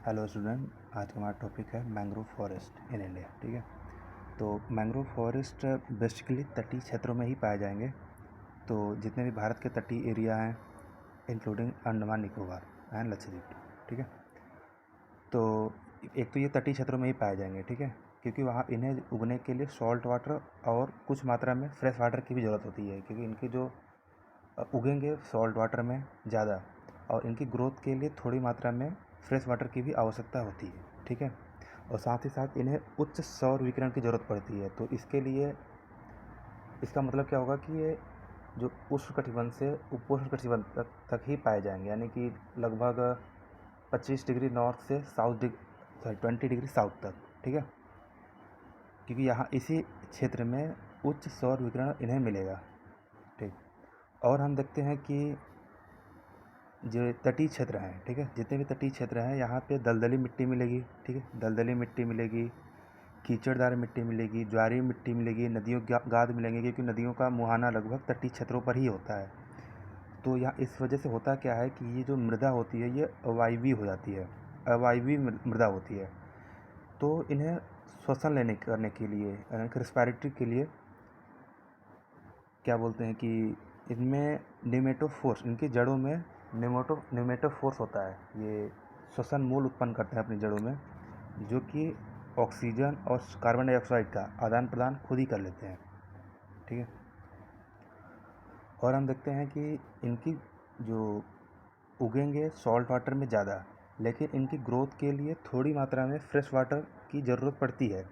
Hello student, आज का हमारा टॉपिक है मैंग्रोव फॉरेस्ट इन इंडिया। ठीक है, तो मैंग्रोव फॉरेस्ट बेसिकली तटीय क्षेत्रों में ही पाए जाएंगे। तो जितने भी भारत के तटीय एरिया हैं इंक्लूडिंग अंडमान निकोबार एंड लक्षद्वीप। ठीक है, तो एक तो ये तटीय क्षेत्रों में ही पाए जाएंगे। ठीक है, क्योंकि वहाँ इन्हें उगने के लिए सॉल्ट वाटर और कुछ मात्रा में फ्रेश वाटर की भी ज़रूरत होती है, क्योंकि इनकी जो उगेंगे सॉल्ट वाटर में ज़्यादा, और इनकी ग्रोथ के लिए थोड़ी मात्रा में फ्रेश वाटर की भी आवश्यकता होती है। ठीक है, और साथ ही साथ इन्हें उच्च सौर विकिरण की ज़रूरत पड़ती है। तो इसके लिए इसका मतलब क्या होगा कि ये जो उष्णकटिबंध से उपोष्ण कटिबंध तक ही पाए जाएंगे, यानी कि लगभग 25 डिग्री नॉर्थ से साउथ 20 डिग्री साउथ तक। ठीक है, क्योंकि यहाँ इसी क्षेत्र में उच्च सौर विकिरण इन्हें मिलेगा। ठीक, और हम देखते हैं कि जो तटीय क्षेत्र हैं, ठीक है, जितने भी तटीय क्षेत्र हैं यहाँ पे दलदली मिट्टी मिलेगी। ठीक है, दलदली मिट्टी मिलेगी, कीचड़दार मिट्टी मिलेगी, ज्वारीय मिट्टी मिलेगी, नदियों गाद मिलेंगे, क्योंकि नदियों का मुहाना लगभग तटीय क्षेत्रों पर ही होता है। तो यहाँ इस वजह से होता क्या है कि ये जो मृदा होती है ये अवायवीय हो जाती है, अवायवीय मृदा होती है। तो इन्हें श्वसन लेने करने के लिए, रेस्पिरेटरी के लिए क्या बोलते हैं कि इनमें निमेटोफोर्स, इनकी जड़ों में निमेटोफोर्स होता है। ये श्वसन मूल उत्पन्न करते हैं अपनी जड़ों में, जो कि ऑक्सीजन और कार्बन डाइऑक्साइड का आदान प्रदान खुद ही कर लेते हैं। ठीक है, और हम देखते हैं कि इनकी जो उगेंगे सॉल्ट वाटर में ज़्यादा, लेकिन इनकी ग्रोथ के लिए थोड़ी मात्रा में फ्रेश वाटर की ज़रूरत पड़ती है।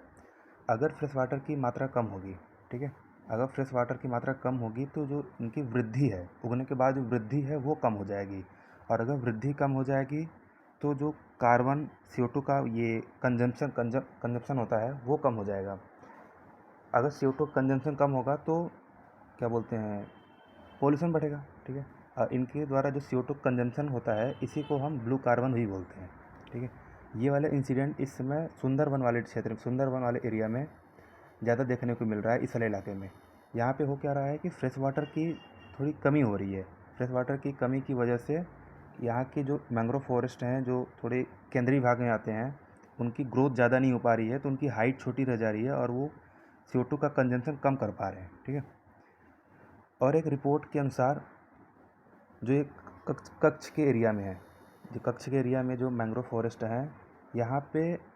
अगर फ्रेश वाटर की मात्रा कम होगी, ठीक है, अगर फ्रेश वाटर की मात्रा कम होगी तो जो इनकी वृद्धि है, उगने के बाद जो वृद्धि है वो कम हो जाएगी। और अगर वृद्धि कम हो जाएगी तो जो कार्बन CO2 का ये कंजम्पशन होता है वो कम हो जाएगा। अगर CO2 कंजम्पशन कम होगा तो क्या बोलते हैं, पॉल्यूशन बढ़ेगा। ठीक है, इनके द्वारा जो CO2 कंजम्पशन होता है इसी को हम ब्लू कार्बन भी बोलते हैं। ठीक है, ये वाला इंसिडेंट इस समय सुंदरवन वाले क्षेत्र, सुंदरवन वाले एरिया में ज़्यादा देखने को मिल रहा है। इस वाले इलाके में यहाँ पे हो क्या रहा है कि फ्रेश वाटर की थोड़ी कमी हो रही है। फ्रेश वाटर की कमी की वजह से यहाँ के जो मैंग्रोव फॉरेस्ट हैं जो थोड़े केंद्रीय भाग में आते हैं, उनकी ग्रोथ ज़्यादा नहीं हो पा रही है, तो उनकी हाइट छोटी रह जा रही है और वो CO2 का कंजम्पशन कम कर पा रहे हैं। ठीक है, और एक रिपोर्ट के अनुसार जो एक कच्छ के एरिया में है, जो कच्छ के एरिया में जो मैंग्रोव फॉरेस्ट है, यहाँ पे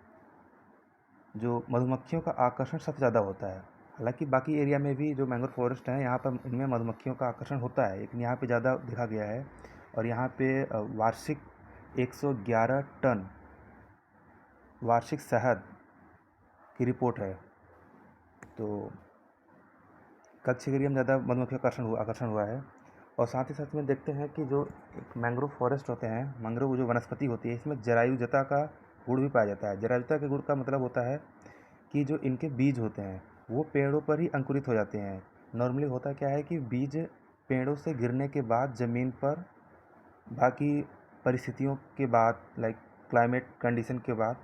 जो मधुमक्खियों का आकर्षण सबसे ज़्यादा होता है। हालांकि बाकी एरिया में भी जो मैंग्रोव फॉरेस्ट हैं यहाँ पर इनमें मधुमक्खियों का आकर्षण होता है, लेकिन यहाँ पे ज़्यादा देखा गया है। और यहाँ पे वार्षिक 111 टन वार्षिक शहद की रिपोर्ट है। तो कच्छ के एरिया में ज़्यादा मधुमक्खियों का आकर्षण हुआ है। और साथ ही साथ में देखते हैं कि जो मैंग्रोव फॉरेस्ट होते हैं, मैंग्रोव जो वनस्पति होती है, इसमें जरायुजता का गुण भी पाया जाता है। जरायुजता के गुण का मतलब होता है कि जो इनके बीज होते हैं वो पेड़ों पर ही अंकुरित हो जाते हैं। नॉर्मली होता क्या है कि बीज पेड़ों से गिरने के बाद ज़मीन पर बाकी परिस्थितियों के बाद, लाइक क्लाइमेट कंडीशन के बाद,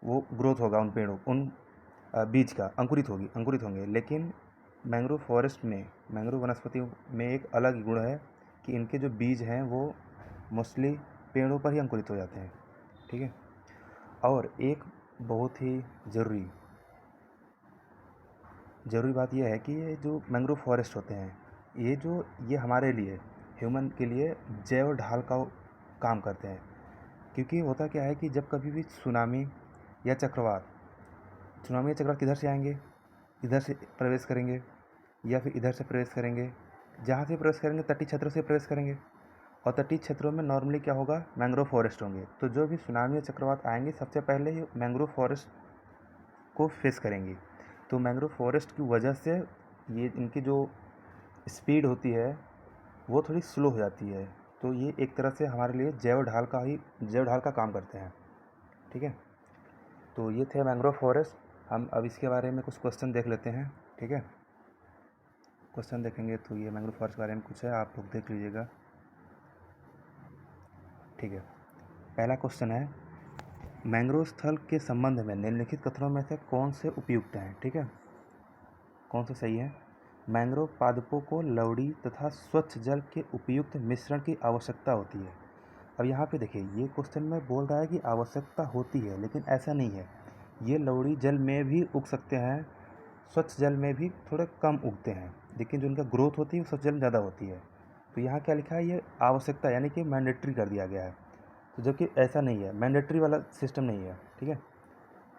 वो ग्रोथ होगा उन पेड़ों, उन बीज का अंकुरित होंगे। लेकिन मैंग्रोव फॉरेस्ट में, मैंग्रोव वनस्पतियों में एक अलग गुण है कि इनके जो बीज हैं वो मोस्टली पेड़ों पर ही अंकुरित हो जाते हैं। ठीक है, और एक बहुत ही ज़रूरी बात यह है कि ये जो मैंग्रोव फॉरेस्ट होते हैं, ये हमारे लिए, ह्यूमन के लिए जैव ढाल का काम करते हैं। क्योंकि होता क्या है कि जब कभी भी सुनामी या चक्रवात किधर से आएंगे, इधर से प्रवेश करेंगे या फिर इधर से प्रवेश करेंगे। जहाँ से प्रवेश करेंगे तटीय क्षेत्रों से प्रवेश करेंगे, और तटीय क्षेत्रों में नॉर्मली क्या होगा, मैंग्रोव फॉरेस्ट होंगे। तो जो भी सुनामी या चक्रवात आएंगे सबसे पहले ये मैंग्रोव फॉरेस्ट को फेस करेंगी। तो मैंग्रोव फॉरेस्ट की वजह से ये इनकी जो स्पीड होती है वो थोड़ी स्लो हो जाती है। तो ये एक तरह से हमारे लिए जैव ढाल का काम करते हैं। ठीक है, तो ये थे मैंग्रोव फॉरेस्ट। हम अब इसके बारे में कुछ क्वेश्चन देख लेते हैं। ठीक है, क्वेश्चन देखेंगे तो ये मैंग्रोव फॉरेस्ट के बारे में कुछ है, आप लोग देख लीजिएगा। ठीक है, पहला क्वेश्चन है, मैंग्रोव स्थल के संबंध में निम्नलिखित कथनों में से कौन से उपयुक्त हैं। ठीक है, कौन सा सही है। मैंग्रोव पादपों को लवड़ी तथा स्वच्छ जल के उपयुक्त मिश्रण की आवश्यकता होती है। अब यहाँ पे देखिए, ये क्वेश्चन में बोल रहा है कि आवश्यकता होती है, लेकिन ऐसा नहीं है। ये लवणी जल में भी उग सकते हैं, स्वच्छ जल में भी थोड़े कम उगते हैं, लेकिन जो उनका ग्रोथ होती है वो स्वच्छ जल में ज़्यादा होती है। तो यहाँ क्या लिखा है, ये आवश्यकता यानी कि मैंडेटरी कर दिया गया है, तो जबकि ऐसा नहीं है, मैंडेटरी वाला सिस्टम नहीं है, ठीक है।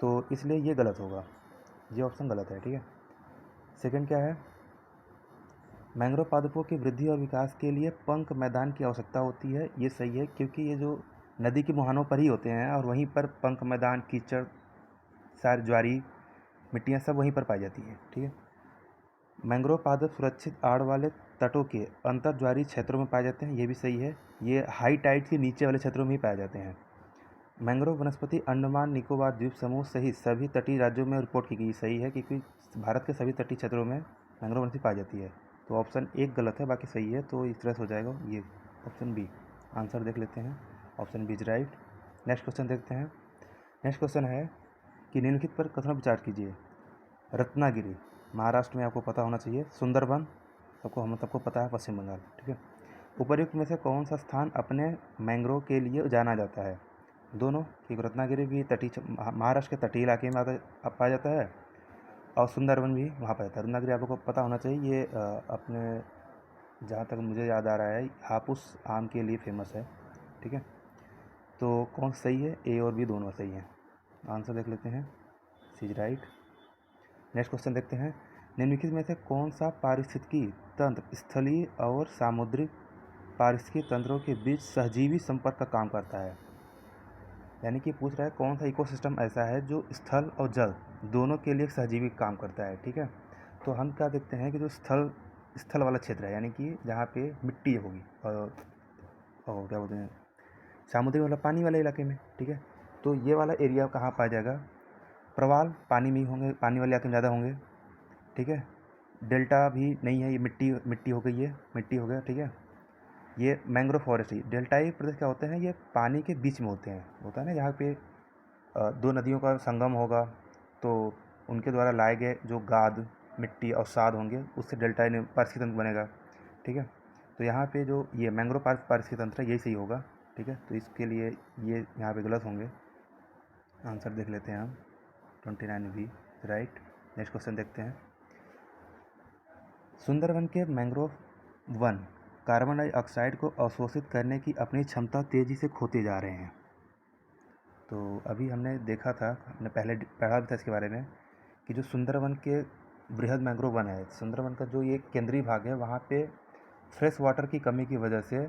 तो इसलिए ये गलत होगा, ये ऑप्शन गलत है, ठीक है। सेकंड क्या है, मैंग्रोव पादपों की वृद्धि और विकास के लिए पंक मैदान की आवश्यकता होती है। ये सही है, क्योंकि ये जो नदी के मुहानों पर ही होते हैं और वहीं पर पंक मैदान, कीचड़, सार, ज्वारी, मिट्टियाँ सब वहीं पर पाई जाती हैं, ठीक है। मैंग्रोव पादप सुरक्षित आड़ वाले तटों के अंतर ज्वारी क्षेत्रों में पाए जाते हैं, ये भी सही है। ये हाई टाइड के नीचे वाले क्षेत्रों में ही पाए जाते हैं। मैंग्रोव वनस्पति अंडमान निकोबार द्वीप समूह सहित सभी तटीय राज्यों में रिपोर्ट की गई, सही है, क्योंकि भारत के सभी तटीय क्षेत्रों में मैंग्रोव वनस्पति पाई जाती है। तो ऑप्शन एक गलत है, बाकी सही है, तो इस तरह से हो जाएगा ये ऑप्शन बी। आंसर देख लेते हैं, option B is right. Next question देखते हैं। नेक्स्ट क्वेश्चन है कि निम्नलिखित पर कथन विचार कीजिए। रत्नागिरी महाराष्ट्र में, आपको पता होना चाहिए। सुंदरबन हम सबको पता है, पश्चिम बंगाल, ठीक है। उपर्युक्त में से कौन सा स्थान अपने मैंग्रोव के लिए जाना जाता है? दोनों, क्योंकि रत्नागिरी भी महाराष्ट्र के तटीय इलाके में पाया जाता है, और सुंदरबन भी वहाँ पाया जाता है। रत्नागिरी आपको पता होना चाहिए, ये अपने, जहाँ तक मुझे याद आ रहा है, हापुस आम के लिए फेमस है, ठीक है। तो कौन सही है, ए और बी दोनों सही हैं। आंसर देख लेते हैं, सी इज राइट। नेक्स्ट क्वेश्चन देखते हैं। निम्नलिखित में से कौन सा पारिस्थितिकी तंत्र स्थलीय और सामुद्रिक पारिस्थितिकी तंत्रों के बीच सहजीवी संपर्क का काम करता है? यानी कि पूछ रहा है कौन सा इकोसिस्टम ऐसा है जो स्थल और जल दोनों के लिए सहजीवी काम करता है, ठीक है। तो हम क्या देखते हैं कि जो स्थल वाला क्षेत्र है, यानी कि जहाँ पे मिट्टी होगी, और क्या बोलते हैं, समुद्री वाला पानी वाले इलाके में, ठीक है। तो ये वाला एरिया कहाँ पाया जाएगा? प्रवाल पानी में ही होंगे, पानी वाले इलाके में ज़्यादा होंगे, ठीक है। डेल्टा भी नहीं है, ये मिट्टी हो गई, ये मिट्टी हो गया, ठीक है। ये मैंग्रोव फॉरेस्ट ही, डेल्टाई प्रदेश क्या होते हैं, ये पानी के बीच में होते हैं, होता है ना, जहाँ पे दो नदियों का संगम होगा, तो उनके द्वारा लाए गए जो गाद, मिट्टी और साद होंगे, उससे डेल्टाई पारिस्थितिकी तंत्र बनेगा, ठीक है। तो यहाँ पे जो ये मैंग्रोव पारिस्थितिकी तंत्र है, यही सही होगा, ठीक है। तो इसके लिए ये यहाँ पे गलत होंगे। आंसर देख लेते हैं हम, 29 भी राइट। नेक्स्ट क्वेश्चन देखते हैं। सुंदरबन के मैंग्रोव वन कार्बन डाइऑक्साइड को अवशोषित करने की अपनी क्षमता तेज़ी से खोते जा रहे हैं। तो अभी हमने देखा था, हमने पहले पढ़ा भी था इसके बारे में, कि जो सुंदरबन के बृहद मैंग्रोव वन है, सुंदरबन का जो ये केंद्रीय भाग है, वहाँ पे फ्रेश वाटर की कमी की वजह से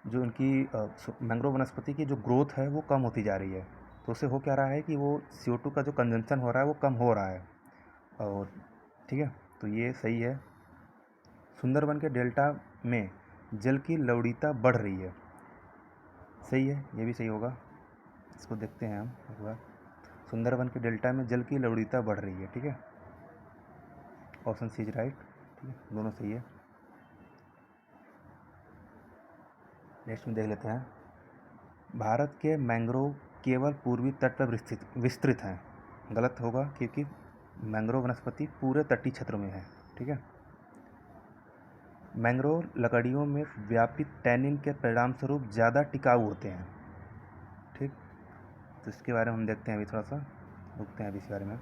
जो उनकी मैंग्रोव वनस्पति की जो ग्रोथ है वो कम होती जा रही है। तो उससे हो क्या रहा है कि वो CO2 का जो कंजम्पशन हो रहा है वो कम हो रहा है, और ठीक है, तो ये सही है। सुंदरबन के डेल्टा में जल की लवणीयता बढ़ रही है, सही है, ये भी सही होगा। इसको देखते हैं हम एक बार। सुंदरबन के डेल्टा में जल की लवणीयता बढ़ रही है, ठीक है। ऑप्शन सी इज राइट, ठीक है, दोनों सही है। नेक्स्ट में देख लेते हैं। भारत के मैंग्रोव केवल पूर्वी तट पर विस्तृत हैं, गलत होगा, क्योंकि मैंग्रोव वनस्पति पूरे तटीय क्षेत्रों में है, ठीक है। मैंग्रोव लकड़ियों में व्यापित टैनिन के परिणामस्वरूप ज़्यादा टिकाऊ होते हैं, ठीक। तो इसके बारे में हम देखते हैं, अभी थोड़ा सा रुकते हैं अभी इस बारे में।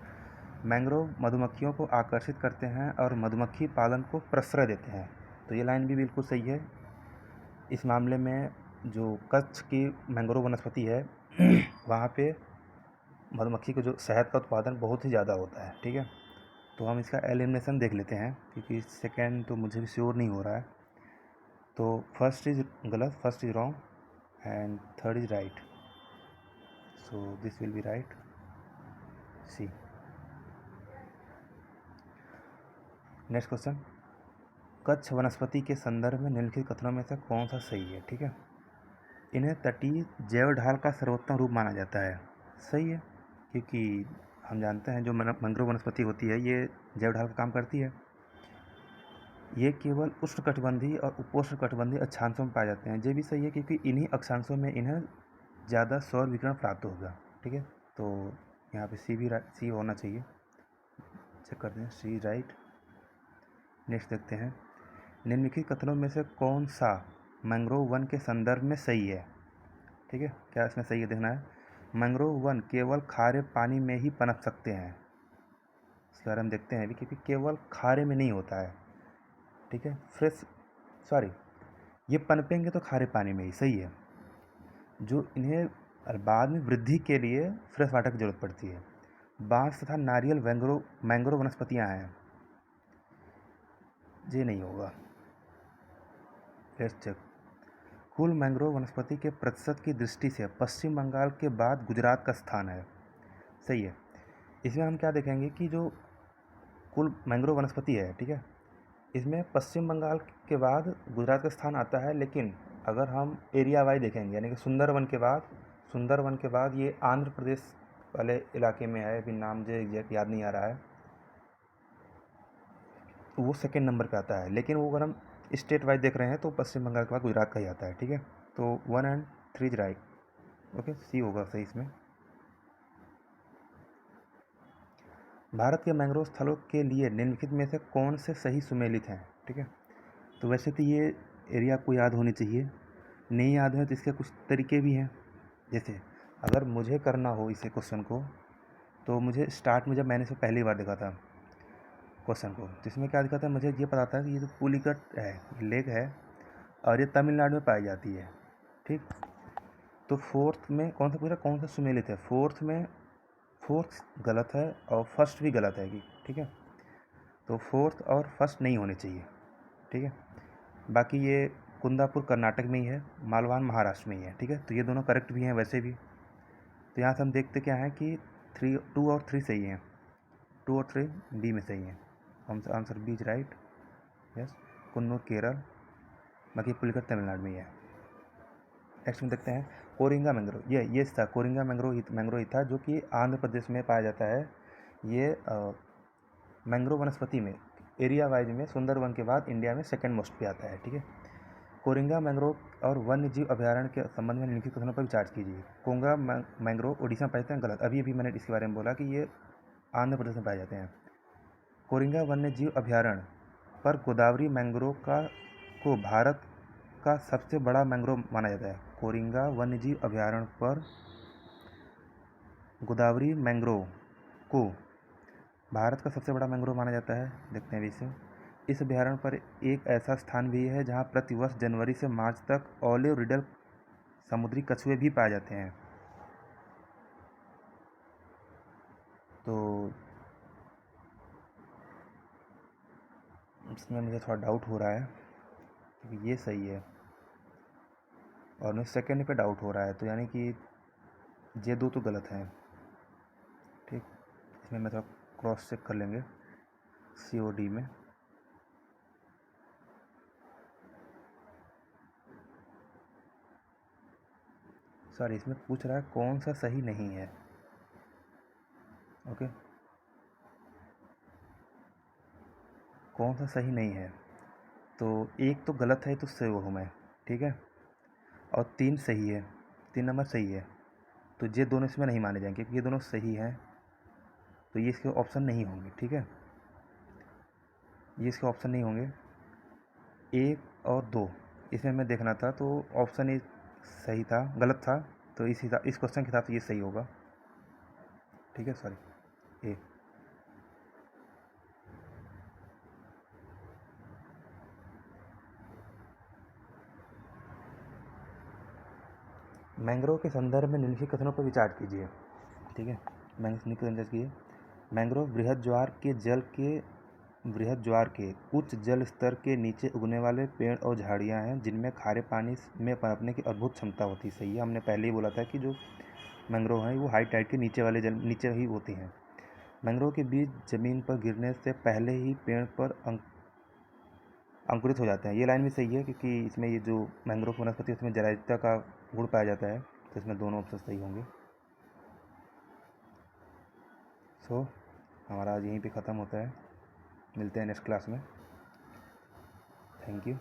मैंग्रोव मधुमक्खियों को आकर्षित करते हैं और मधुमक्खी पालन को प्रश्रय देते हैं, तो ये लाइन भी बिल्कुल सही है। इस मामले में जो कच्छ की मैंग्रोव वनस्पति है वहाँ पे मधुमक्खी को जो शहद का उत्पादन बहुत ही ज़्यादा होता है, ठीक है। तो हम इसका एलिमिनेशन देख लेते हैं, क्योंकि सेकेंड तो मुझे भी श्योर नहीं हो रहा है। तो फर्स्ट इज गलत, first is wrong and third is right, so this will be right, C. Next question. कच्छ वनस्पति के संदर्भ में निम्नलिखित कथनों में से कौन सा सही है, ठीक है। इन्हें तटीय जैव ढाल का सर्वोत्तम रूप माना जाता है, सही है, क्योंकि हम जानते हैं जो मैंग्रोव वनस्पति होती है ये जैव ढाल का काम करती है। ये केवल उष्णकटिबंधीय और उपोष्णकटिबंधीय अक्षांशों में पाए जाते हैं, ये भी सही है, क्योंकि इन्हीं अक्षांशों में इन्हें ज़्यादा सौर विकिरण प्राप्त होगा, ठीक है। तो यहाँ पे सी होना चाहिए, चेक करते हैं, सी राइट। नेक्स्ट देखते हैं। निम्नलिखित कथनों में से कौन सा मैंग्रोव वन के संदर्भ में सही है। ठीक है, क्या इसमें सही है देखना है। मैंग्रोव वन केवल खारे पानी में ही पनप सकते हैं, इसके बारे में देखते हैं अभी, क्योंकि केवल खारे में नहीं होता है। ठीक है, फ्रेश सॉरी ये पनपेंगे तो खारे पानी में ही, सही है। जो इन्हें बाद में वृद्धि के लिए फ्रेश वाटर की ज़रूरत पड़ती है। बांस तथा नारियल मैंग्रोव वनस्पतियाँ हैं, ये नहीं होगा। Let's check. कुल मैंग्रोव वनस्पति के प्रतिशत की दृष्टि से पश्चिम बंगाल के बाद गुजरात का स्थान है, सही है। इसमें हम क्या देखेंगे कि जो कुल मैंग्रोव वनस्पति है, ठीक है, इसमें पश्चिम बंगाल के बाद गुजरात का स्थान आता है, लेकिन अगर हम एरिया वाइज देखेंगे, यानी कि सुंदरवन के बाद ये आंध्र प्रदेश वाले इलाके में है, अभी नाम जो एग्जैक्ट याद नहीं आ रहा है, तो वो सेकेंड नंबर पे आता है। लेकिन वो अगर हम स्टेट वाइज देख रहे हैं तो पश्चिम बंगाल के बाद गुजरात का ही आता है। ठीक है, तो 1 and 3 इज राइट। ओके, सी होगा सही इसमें। भारत के मैंग्रोव स्थलों के लिए निम्नलिखित में से कौन से सही सुमेलित हैं? ठीक है, तो वैसे तो ये एरिया आपको याद होनी चाहिए, नहीं याद है तो इसके कुछ तरीके भी हैं। जैसे अगर मुझे करना हो इसे क्वेश्चन को, तो मुझे स्टार्ट में जब मैंने इसे पहली बार देखा था क्वेश्चन को, जिसमें क्या दिखा था, मुझे ये पता था कि ये जो पुलिकट है, लेक है, और ये तमिलनाडु में पाई जाती है। ठीक, तो फोर्थ में कौन सा पूछा, कौन सा सुमेलित है? फोर्थ गलत है और फर्स्ट भी गलत है कि, ठीक है, तो फोर्थ और फर्स्ट नहीं होने चाहिए। ठीक है, बाकी ये कुंदापुर कर्नाटक में ही है, मालवान महाराष्ट्र में ही है। ठीक है, तो ये दोनों करेक्ट भी हैं वैसे भी। तो यहाँ से हम देखते क्या है कि 2 और 3 सही हैं, 2 और 3 बी में सही हैं। Answer B is right. Yes, Coonoor Kerala, बाकी पुलिकट तमिलनाडु में ही है। नेक्स्ट में देखते हैं कोरिंगा मैंग्रोव। ये था कोरिंगा मैंग्रोव ही था, जो कि आंध्र प्रदेश में पाया जाता है। ये मैंग्रोव वनस्पति में एरिया वाइज में सुंदरवन के बाद इंडिया में सेकंड मोस्ट पे आता है। ठीक है, कोरिंगा मैंग्रोव और वन्य जीव अभयारण्य के संबंध में निम्नलिखित कथनों पर विचार कीजिए। कोंगा मैंग्रोव ओडिशा में पाए जाते हैं, गलत। अभी मैंने इसके बारे में बोला कि ये आंध्र प्रदेश में पाए जाते हैं। कोरिंगा वन्य जीव अभयारण्य पर गोदावरी मैंग्रोव को भारत का सबसे बड़ा मैंग्रोव माना जाता है। कोरिंगा वन्यजीव अभयारण्य पर गोदावरी मैंग्रोव को भारत का सबसे बड़ा मैंग्रोव माना जाता है। देखते हैं इसे। इस अभयारण्य पर एक ऐसा स्थान भी है जहां प्रतिवर्ष जनवरी से मार्च तक ऑलिव रिडल समुद्री कछुए भी पाए जाते हैं। तो इसमें मुझे थोड़ा डाउट हो रहा है कि ये सही है, और मुझे सेकेंड पे डाउट हो रहा है, तो यानी कि ये दो तो गलत हैं। ठीक, इसमें मैं थोड़ा क्रॉस चेक कर लेंगे COD में। सॉरी, इसमें पूछ रहा है कौन सा सही नहीं है। ओके, कौन सा सही नहीं है, तो एक तो गलत है, तो से वो हूँ मैं। ठीक है, और 3 सही है, 3 नंबर सही है, तो ये दोनों इसमें नहीं माने जाएंगे क्योंकि ये दोनों सही हैं, तो ये इसके ऑप्शन नहीं होंगे। ठीक है, ये इसके ऑप्शन नहीं होंगे। 1 और 2 इसमें मैं देखना था, तो ऑप्शन ए सही था, गलत था, तो इस क्वेश्चन के हिसाब से ये सही होगा। ठीक है, सॉरी, ए। मैंग्रोव के संदर्भ में निम्नलिखित कथनों पर विचार कीजिए। ठीक है, मैंग्रोव बृहद ज्वार के उच्च जल स्तर के नीचे उगने वाले पेड़ और झाड़ियां हैं जिनमें खारे पानी में पनपने की अद्भुत क्षमता होती है। सही है, हमने पहले ही बोला था कि जो मैंग्रोव हैं वो हाई टाइड के नीचे ही होती हैं। मैंग्रोव के बीज जमीन पर गिरने से पहले ही पेड़ पर अंकुरित हो जाते हैं। ये लाइन भी सही है क्योंकि इसमें ये जो मैंग्रोव वनस्पति है उसमें जरायुक्ता का गुण पाया जाता है, तो इसमें दोनों ऑप्शन सही होंगे। सो हमारा आज यहीं पे ख़त्म होता है, मिलते हैं नेक्स्ट क्लास में। Thank you.